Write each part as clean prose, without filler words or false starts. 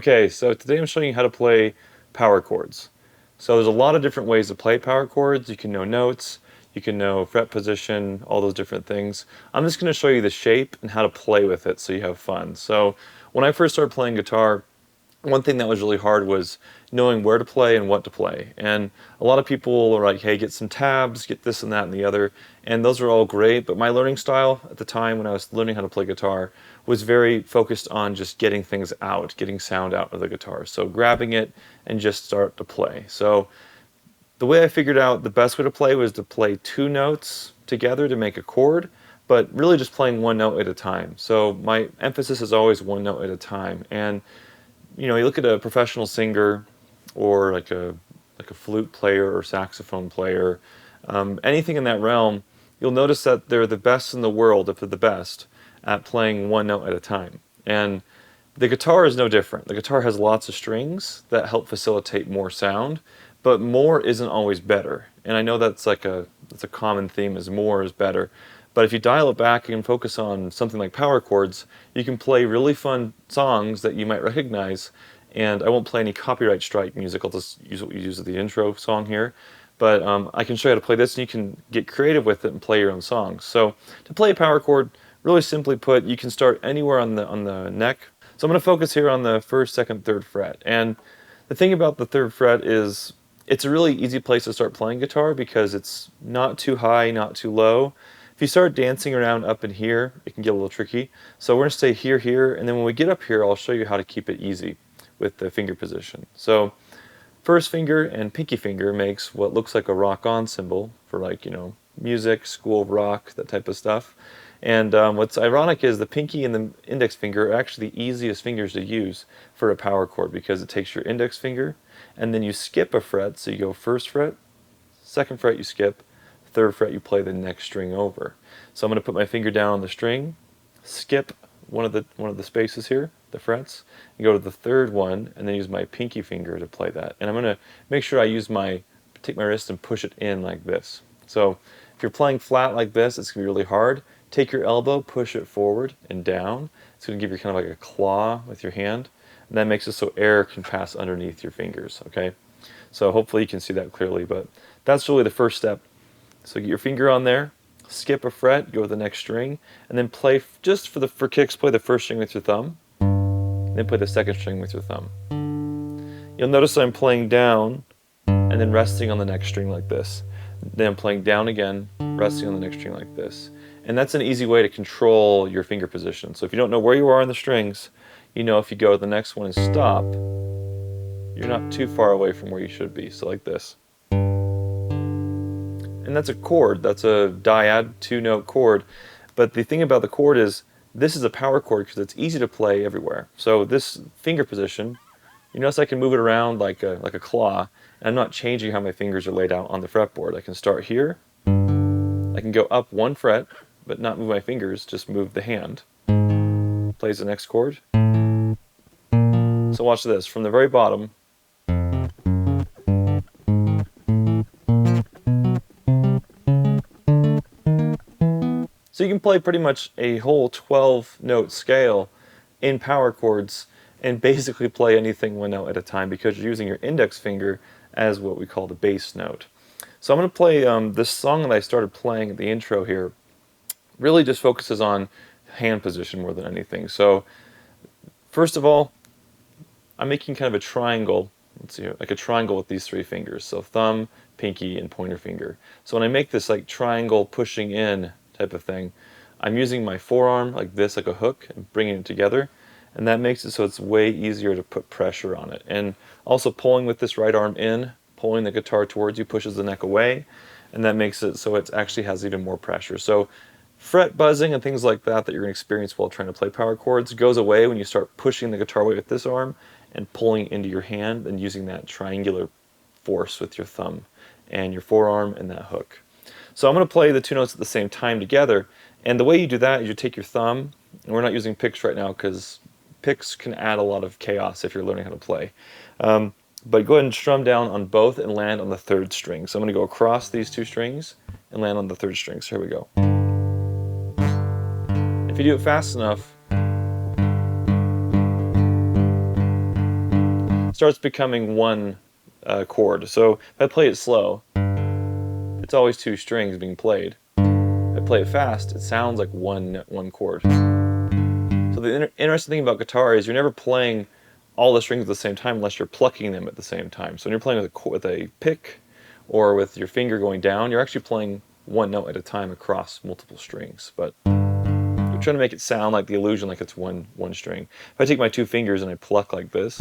Okay, so today I'm showing you how to play power chords. So there's a lot of different ways to play power chords. You can know notes, you can know fret position, all those different things. I'm just going to show you the shape and how to play with it so you have fun. So when I first started playing guitar, one thing that was really hard was knowing where to play and what to play. And a lot of people are like, hey, get some tabs, get this and that and the other. And those are all great, but my learning style at the time when I was learning how to play guitar was very focused on just getting things out, getting sound out of the guitar. So grabbing it and just start to play. So the way I figured out the best way to play was to play two notes together to make a chord, but really just playing one note at a time. So my emphasis is always one note at a time. And you look at a professional singer or like a flute player or saxophone player, anything in that realm, you'll notice that they're the best in the world, if they're the best, at playing one note at a time. And the guitar is no different. The guitar has lots of strings that help facilitate more sound, but more isn't always better. And I know that's a common theme, is more is better. But if you dial it back and focus on something like power chords, you can play really fun songs that you might recognize. And I won't play any copyright strike music. I'll just use what we use at the intro song here. But I can show you how to play this, and you can get creative with it and play your own songs. So to play a power chord, really simply put, you can start anywhere on the neck. So I'm going to focus here on the first, second, third fret. And the thing about the third fret is it's a really easy place to start playing guitar because it's not too high, not too low. If you start dancing around up in here, it can get a little tricky. So we're going to stay here, here, and then when we get up here, I'll show you how to keep it easy with the finger position. So first finger and pinky finger makes what looks like a rock-on symbol for music, school of rock, that type of stuff. And what's ironic is the pinky and the index finger are actually the easiest fingers to use for a power chord because it takes your index finger and then you skip a fret. So you go first fret, second fret you skip, third fret you play the next string over. So I'm going to put my finger down on the string, skip one of the spaces here, the frets, and go to the third one, and then use my pinky finger to play that. And I'm going to make sure I take my wrist and push it in like this. So if you're playing flat like this, it's going to be really hard. Take your elbow, push it forward and down. It's going to give you kind of like a claw with your hand, and that makes it so air can pass underneath your fingers, okay? So hopefully you can see that clearly, but that's really the first step. So get your finger on there, skip a fret, go to the next string, and then play, just for kicks, play the first string with your thumb, then play the second string with your thumb. You'll notice I'm playing down and then resting on the next string like this. Then I'm playing down again, resting on the next string like this. And that's an easy way to control your finger position. So if you don't know where you are in the strings, if you go to the next one and stop, you're not too far away from where you should be. So like this. And that's a chord, that's a dyad, two-note chord. But the thing about the chord is, this is a power chord because it's easy to play everywhere. So this finger position, you notice I can move it around like a claw, and I'm not changing how my fingers are laid out on the fretboard. I can start here, I can go up one fret, but not move my fingers, just move the hand. Plays the next chord. So watch this, from the very bottom, so you can play pretty much a whole 12-note scale in power chords and basically play anything one note at a time because you're using your index finger as what we call the bass note. So I'm going to play this song that I started playing at the intro here. Really just focuses on hand position more than anything. So first of all, I'm making kind of a triangle. Let's see, like a triangle with these three fingers. So thumb, pinky, and pointer finger. So when I make this like triangle pushing in type of thing, I'm using my forearm like this, like a hook, and bringing it together, and that makes it so it's way easier to put pressure on it. And also pulling with this right arm in, pulling the guitar towards you pushes the neck away, and that makes it so it actually has even more pressure. So fret buzzing and things like that you're going to experience while trying to play power chords goes away when you start pushing the guitar away with this arm and pulling into your hand and using that triangular force with your thumb and your forearm and that hook. So I'm going to play the two notes at the same time together, and the way you do that is you take your thumb, and we're not using picks right now because picks can add a lot of chaos if you're learning how to play. But go ahead and strum down on both and land on the third string. So I'm going to go across these two strings and land on the third string. So here we go. If you do it fast enough, starts becoming one chord. So if I play it slow, it's always two strings being played. If I play it fast, it sounds like one chord. So the interesting thing about guitar is you're never playing all the strings at the same time unless you're plucking them at the same time. So when you're playing with a pick or with your finger going down, you're actually playing one note at a time across multiple strings. But I'm trying to make it sound like the illusion like it's one string. If I take my two fingers and I pluck like this,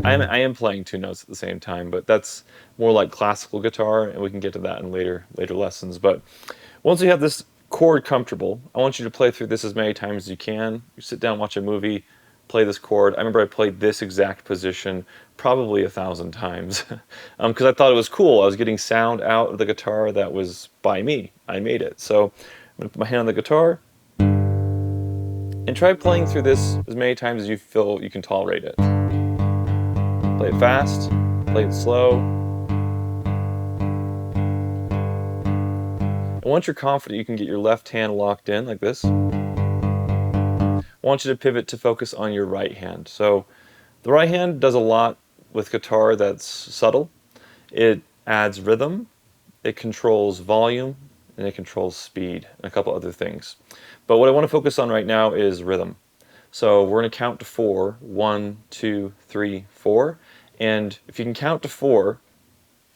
I am playing two notes at the same time, but that's more like classical guitar, and we can get to that in later lessons. But once you have this chord comfortable, I want you to play through this as many times as you can. You sit down, watch a movie, play this chord. I remember I played this exact position probably 1,000 times because I thought it was cool. I was getting sound out of the guitar that was by me. I made it. So I'm going to put my hand on the guitar and try playing through this as many times as you feel you can tolerate it. Play it fast, play it slow. And once you're confident you can get your left hand locked in like this, I want you to pivot to focus on your right hand. So the right hand does a lot with guitar that's subtle. It adds rhythm, it controls volume, and it controls speed, and a couple other things. But what I want to focus on right now is rhythm. So we're going to count to 4. 1, 2, 3, 4. And if you can count to 4,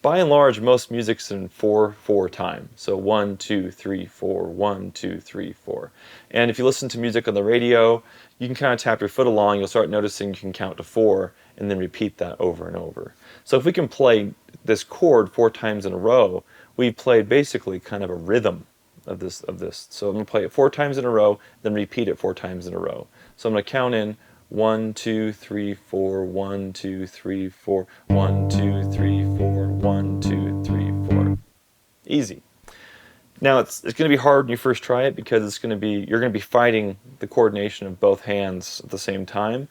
by and large, most music's in 4/4 time. So 1, 2, 3, 4, 1, 2, 3, 4. And if you listen to music on the radio, you can kind of tap your foot along. You'll start noticing you can count to 4 and then repeat that over and over. So if we can play this chord 4 times in a row, we've played basically kind of a rhythm of this. So I'm going to play it 4 times in a row, then repeat it 4 times in a row. So I'm going to count in 1, 2, 3, 4, 1, 2, 3, 4, 1, 2, 3, 4, 1, 2, 3, 4. Easy. Now it's going to be hard when you first try it because you're going to be fighting the coordination of both hands at the same time.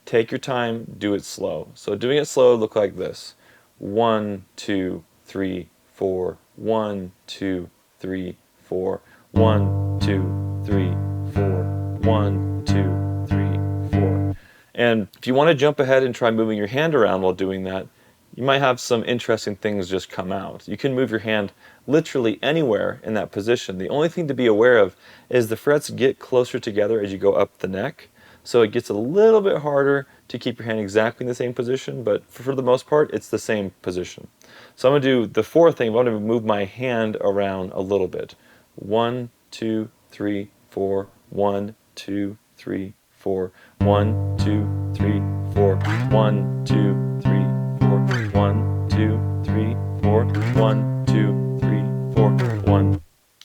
Take your time, do it slow. So doing it slow look like this. 1, 2, 3, 4, 1, 2, 3, 4, 1, 2, 3, 4, 1, 2, 3, 4. And if you want to jump ahead and try moving your hand around while doing that, you might have some interesting things just come out. You can move your hand literally anywhere in that position. The only thing to be aware of is the frets get closer together as you go up the neck. So it gets a little bit harder to keep your hand exactly in the same position, but for the most part, it's the same position. So I'm going to do the fourth thing. I'm going to move my hand around a little bit. 1, 2, 3, 4, 1, 2, 3, 4, 1, 2, 3, 4, 1, 2, 3, 4, 1, 2, 3, 4, 1, 2, 3, 4, 1.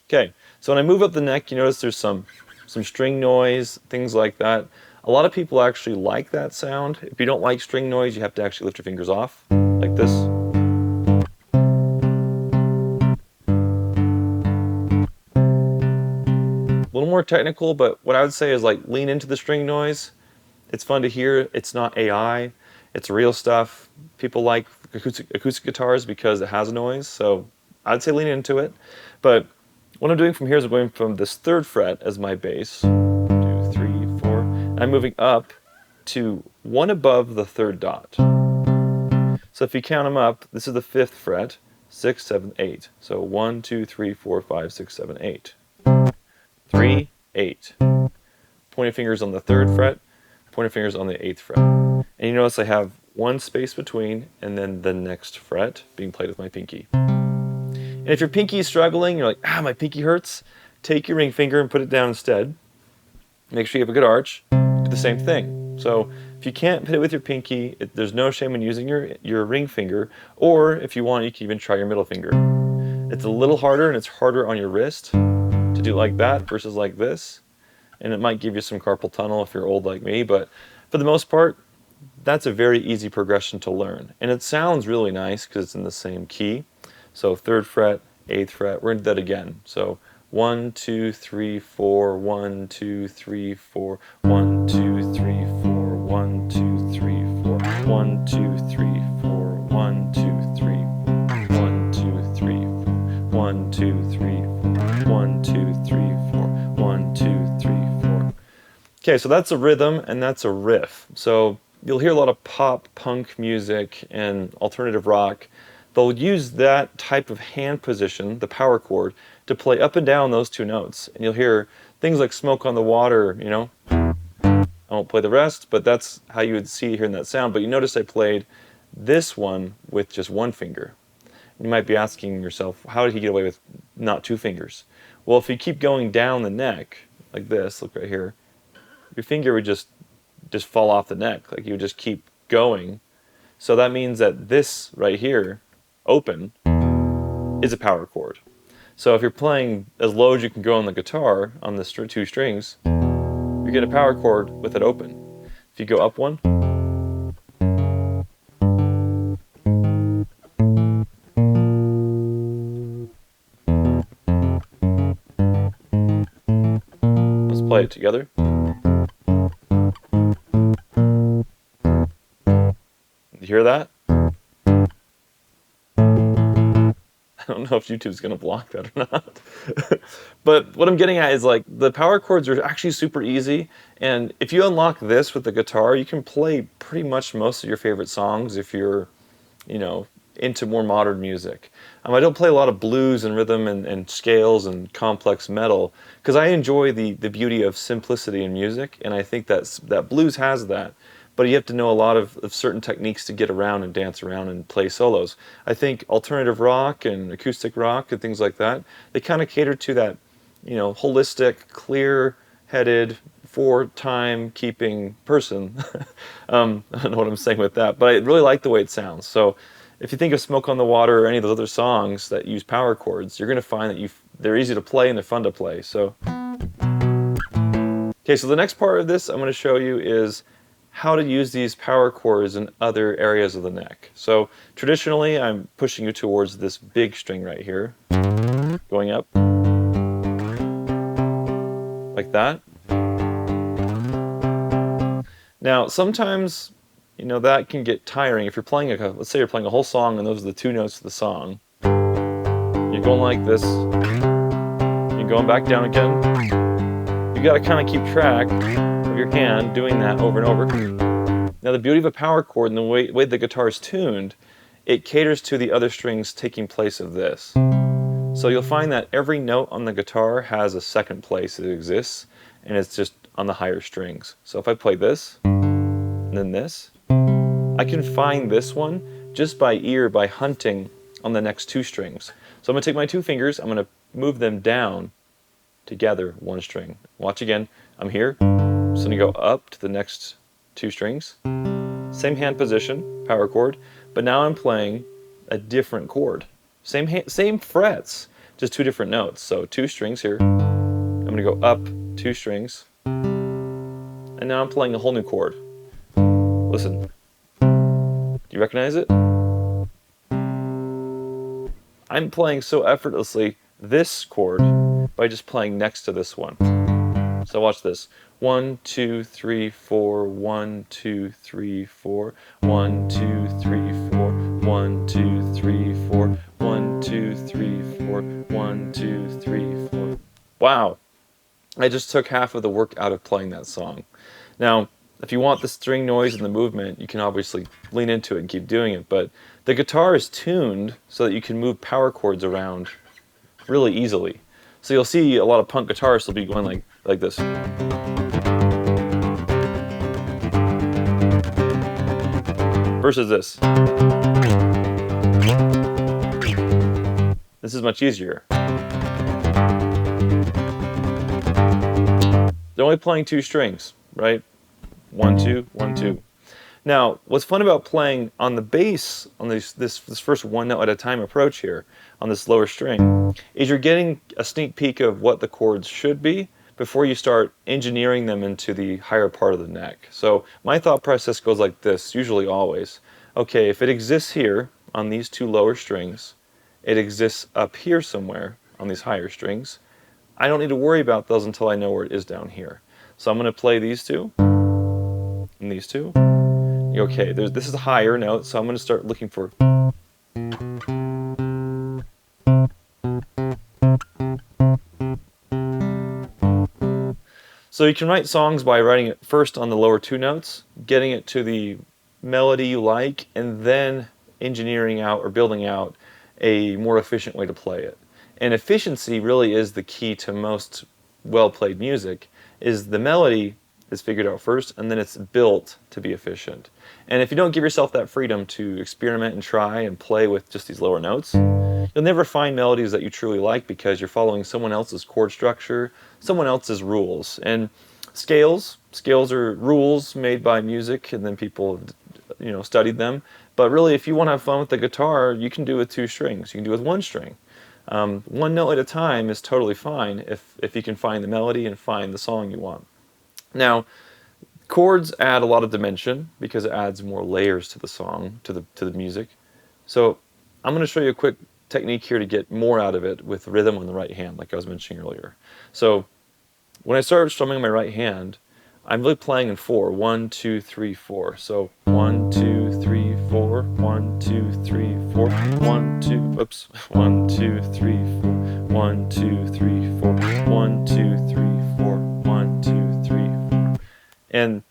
Okay, so when I move up the neck, you notice there's some string noise, things like that. A lot of people actually like that sound. If you don't like string noise, you have to actually lift your fingers off, like this. A little more technical, but what I would say is like lean into the string noise. It's fun to hear. It's not AI. It's real stuff. People like acoustic guitars because it has noise, so I'd say lean into it. But what I'm doing from here is I'm going from this 3rd fret as my bass, 2, 3, 4, and I'm moving up to 1 above the 3rd dot. So if you count them up, this is the 5th fret, 6, 7, 8. So 1, 2, 3, 4, 5, 6, 7, 8. 3, 8. Pointing fingers on the 3rd fret, pointing fingers on the 8th fret. And you notice I have 1 space between and then the next fret being played with my pinky. And if your pinky is struggling, you're like, my pinky hurts, take your ring finger and put it down instead. Make sure you have a good arch. Do the same thing. So if you can't hit it with your pinky, there's no shame in using your ring finger, or if you want, you can even try your middle finger. It's a little harder, and it's harder on your wrist to do like that versus like this. And it might give you some carpal tunnel if you're old like me, but for the most part, that's a very easy progression to learn. And it sounds really nice because it's in the same key. So 3rd fret, 8th fret, we're going to do that again. So 1, 2, 3, 4, 1, 2, 3, 4, 1, 2, 3, 4, 1, 2, 3, 4, 1, 2, 3, 4, 1, 2, 3, 4, 1, 2, 3, 4, 1, 2, 3, 4, 1, 2, 3, 4, 1, 2, 3, 4. Okay, so that's a rhythm and that's a riff. So you'll hear a lot of pop, punk music, and alternative rock. They'll use that type of hand position, the power chord, to play up and down those two notes. And you'll hear things like Smoke on the Water, you know. I won't play the rest, but that's how you would see hearing that sound. But you notice I played this one with just one finger. You might be asking yourself, how did he get away with not two fingers? Well, if you keep going down the neck, like this, look right here, your finger would just fall off the neck. Like you would just keep going. So that means that this right here, open, is a power chord. So if you're playing as low as you can go on the guitar, on the two strings, you get a power chord with it open. If you go up one, let's play it together. You hear that? I don't know if YouTube's going to block that or not. But what I'm getting at is, like, the power chords are actually super easy, and if you unlock this with the guitar, you can play pretty much most of your favorite songs if you're, you know, into more modern music. I don't play a lot of blues and rhythm and scales and complex metal because I enjoy the beauty of simplicity in music, and I think that blues has that. But you have to know a lot of certain techniques to get around and dance around and play solos. I think alternative rock and acoustic rock and things like that, they kind of cater to that, you know, holistic, clear-headed, four-time keeping person. I don't know what I'm saying with that, but I really like the way it sounds. So if you think of Smoke on the Water or any of those other songs that use power chords, you're going to find that they're easy to play and they're fun to play. So, okay, so the next part of this I'm going to show you is how to use these power chords in other areas of the neck. So traditionally, I'm pushing you towards this big string right here, going up, like that. Now, sometimes, you know, that can get tiring. If you're playing, let's say you're playing a whole song and those are the two notes of the song. You're going like this, you're going back down again. You gotta kind of keep track of your hand doing that over and over. Now the beauty of a power chord and the way the guitar is tuned, it caters to the other strings taking place of this. So you'll find that every note on the guitar has a second place that exists, and it's just on the higher strings. So if I play this, and then this, I can find this one just by ear, by hunting on the next two strings. So I'm going to take my two fingers, I'm going to move them down together, one string. Watch again, I'm here, I'm just going to go up to the next two strings. Same hand position, power chord, but now I'm playing a different chord. Same frets, just two different notes. So two strings here, I'm going to go up two strings, and now I'm playing a whole new chord. Listen, do you recognize it? I'm playing so effortlessly this chord by just playing next to this one. So watch this. 1, 2, 3, 4, 1, 2, 3, 4, 1, 2, 3, 4, 1, 2, 3, 4, 1, 2, 3, 4, 1, 2, 3, 4. Wow! I just took half of the work out of playing that song. Now, if you want the string noise and the movement, you can obviously lean into it and keep doing it, but the guitar is tuned so that you can move power chords around really easily. So you'll see a lot of punk guitarists will be going like this. Versus this. This is much easier. They're only playing two strings, right? 1, 2, 1, 2. Now, what's fun about playing on the bass, on this first one note at a time approach here, on this lower string, is you're getting a sneak peek of what the chords should be before you start engineering them into the higher part of the neck. So my thought process goes like this, usually always. Okay, if it exists here on these two lower strings, it exists up here somewhere on these higher strings. I don't need to worry about those until I know where it is down here. So I'm going to play these two and these two. Okay, this is a higher note, so I'm going to start looking for. So you can write songs by writing it first on the lower two notes, getting it to the melody you like, and then engineering out or building out a more efficient way to play it. And efficiency really is the key to most well-played music, is the melody is figured out first, and then it's built to be efficient. And if you don't give yourself that freedom to experiment and try and play with just these lower notes, you'll never find melodies that you truly like because you're following someone else's chord structure, someone else's rules. And scales are rules made by music, and then people, studied them. But really, if you want to have fun with the guitar, you can do it with 2 strings. You can do it with 1 string. One note at a time is totally fine if you can find the melody and find the song you want. Now, chords add a lot of dimension because it adds more layers to the song, to the music. So I'm going to show you a quick technique here to get more out of it with rhythm on the right hand, like I was mentioning earlier. So when I start strumming my right hand, I'm really playing in 4. 1, 2, 3, 4. So 1, 2, 3, 4. 1, 2, 3, 4. 1, 2. Oops. 1, 2, 3, 4. 1, 2, 3, 4. 1, 2, 3, 4. 1, 2, 3, 4. And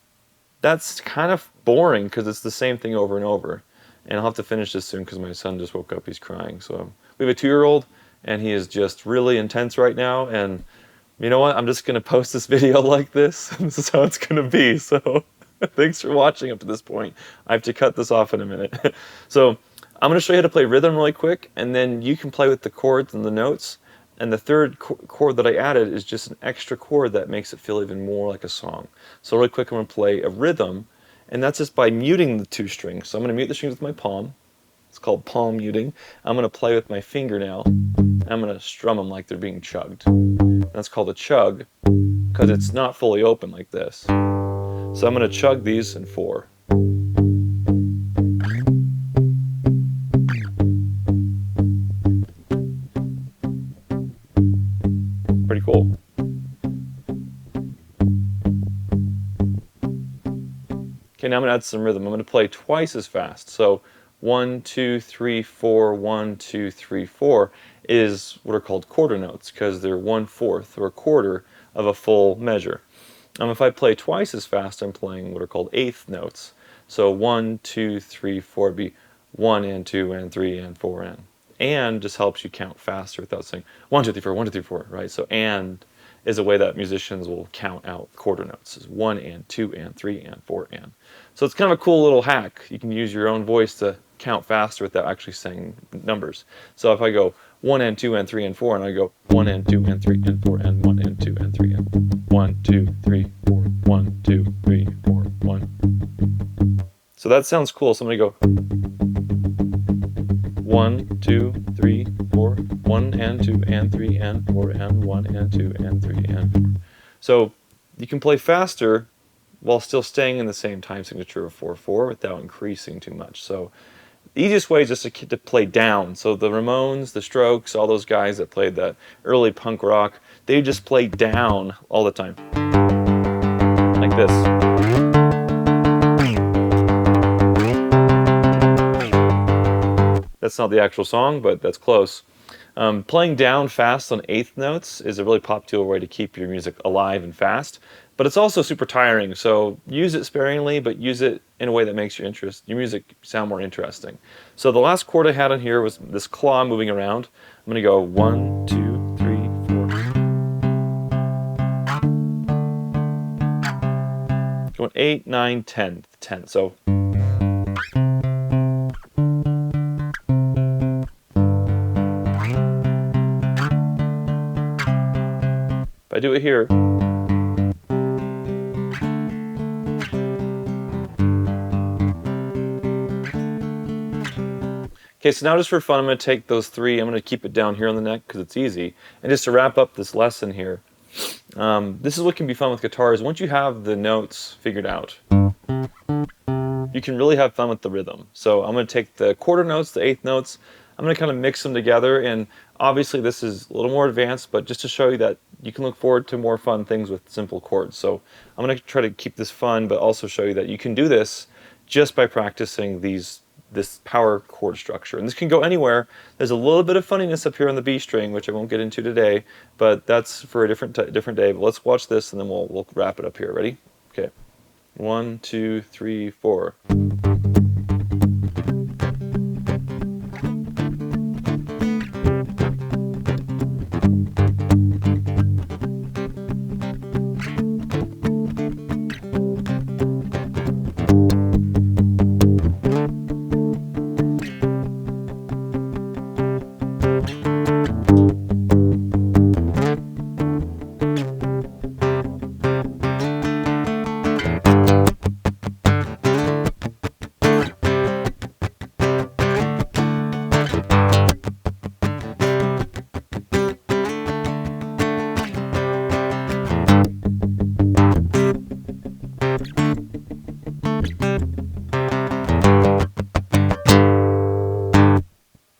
that's kind of boring because it's the same thing over and over. And I'll have to finish this soon because my son just woke up. He's crying. So we have a 2-year-old, and he is just really intense right now. And you know what? I'm just going to post this video like this. This is how it's going to be. So thanks for watching up to this point. I have to cut this off in a minute. So I'm going to show you how to play rhythm really quick, and then you can play with the chords and the notes. And the third chord that I added is just an extra chord that makes it feel even more like a song. So really quick, I'm going to play a rhythm, and that's just by muting the 2 strings. So I'm going to mute the strings with my palm. It's called palm muting. I'm going to play with my fingernail. I'm going to strum them like they're being chugged. That's called a chug because it's not fully open like this. So I'm going to chug these in 4. Pretty cool. Okay, now I'm going to add some rhythm. I'm going to play twice as fast. So 1, 2, 3, 4, 1, 2, 3, 4 is what are called quarter notes because they're 1/4 or a quarter of a full measure. If I play twice as fast, I'm playing what are called 1/8 notes. So 1, 2, 3, 4 would be 1 and 2 and 3 and 4 and just helps you count faster without saying 1, 2, 3, 4, 1, 2, 3, 4, right? So and is a way that musicians will count out quarter notes. It's 1 and 2 and 3 and 4 and. So it's kind of a cool little hack. You can use your own voice to count faster without actually saying numbers. So if I go 1 and 2 and 3 and 4, and I go 1 and 2 and 3 and 4 and 1 and 2 and 3 and 1, 2, 3, 4, 1, 2, 3, 4, 1. So that sounds cool. So I'm going to go 1, 2, 3, 4, 1 and 2 and 3 and 4 and 1 and 2 and 3 and 4. So you can play faster while still staying in the same time signature of 4/4 without increasing too much. So the easiest way is just to play down. So the Ramones, the Strokes, all those guys that played that early punk rock, they just play down all the time. Like this. That's not the actual song, but that's close. Playing down fast on 1/8 notes is a really popular way to keep your music alive and fast, but it's also super tiring, so use it sparingly, but use it in a way that makes your music sound more interesting. So the last chord I had on here was this claw moving around. I'm going to go 1, 2, 3, 4. Going 8, 9, 10. 10. So if I do it here, okay, so now just for fun, I'm going to take those 3, I'm going to keep it down here on the neck because it's easy. And just to wrap up this lesson here, this is what can be fun with guitars. Once you have the notes figured out, you can really have fun with the rhythm. So I'm going to take the quarter notes, the 1/8 notes, I'm going to kind of mix them together, and obviously this is a little more advanced, but just to show you that you can look forward to more fun things with simple chords. So I'm going to try to keep this fun, but also show you that you can do this just by practicing this power chord structure. And this can go anywhere. There's a little bit of funniness up here on the B string, which I won't get into today, but that's for a different day. But let's watch this, and then we'll wrap it up here. Ready? Okay. 1, 2, 3, 4.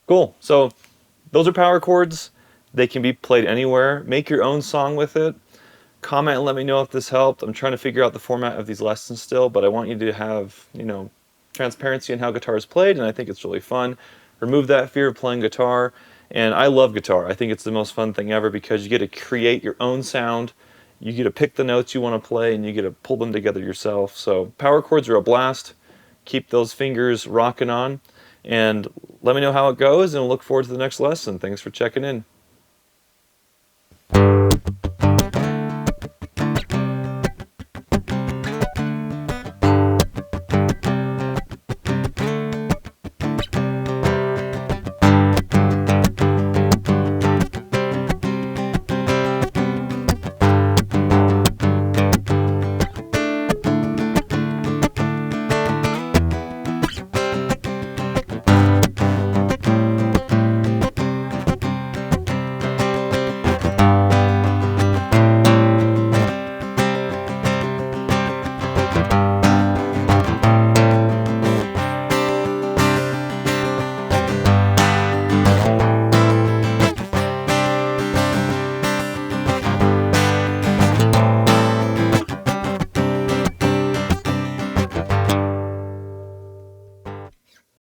Cool. So those are power chords. They can be played anywhere. Make your own song with it. Comment and let me know if this helped. I'm trying to figure out the format of these lessons still, but I want you to have, transparency in how guitar is played, and I think it's really fun. Remove that fear of playing guitar. And I love guitar. I think it's the most fun thing ever because you get to create your own sound. You get to pick the notes you want to play, and you get to pull them together yourself. So power chords are a blast. Keep those fingers rocking on. And let me know how it goes, and we'll look forward to the next lesson. Thanks for checking in.